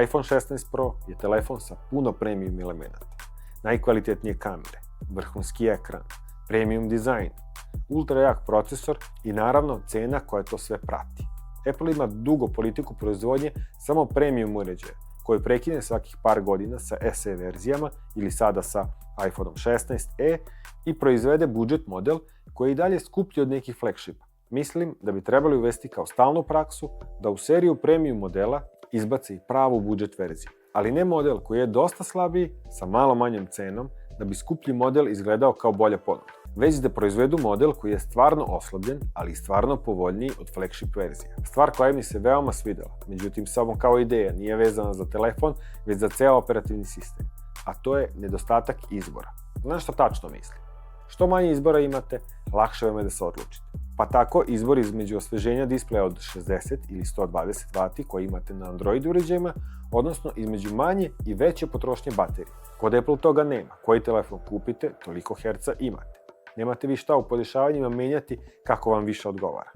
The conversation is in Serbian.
iPhone 16 Pro je telefon sa puno premium elemenata. Najkvalitetnije kamere, vrhunski ekran, premium dizajn, ultra jak procesor i naravno cena koja to sve prati. Apple ima dugo politiku proizvodnje samo premium uređaja, koji prekine svakih par godina sa SE verzijama ili sada sa iPhoneom 16e i proizvede budžet model koji je i dalje skuplji od nekih flagshipa. Mislim da bi trebali uvesti kao stalnu praksu da u seriju premium modela izbace i pravu budžet verziju. Ali ne model koji je dosta slabiji sa malo manjom cenom da bi skuplji model izgledao kao bolja ponuda, već da proizvedu model koji je stvarno oslabljen, ali i stvarno povoljniji od flagship verzija. Stvar koja mi se veoma svidela, međutim samo kao ideja, nije vezana za telefon, već za ceo operativni sistem, a to je nedostatak izbora. Znaš što tačno mislim? Što manje izbora imate, lakše vam je da se odlučite. Pa tako, izbor između osveženja displeja od 60 ili 120 W koji imate na Android uređajima, odnosno između manje i veće potrošnje baterije. Kod Apple toga nema. Koji telefon kupite, toliko herca imate. Nemate vi šta u podešavanjima menjati kako vam više odgovara.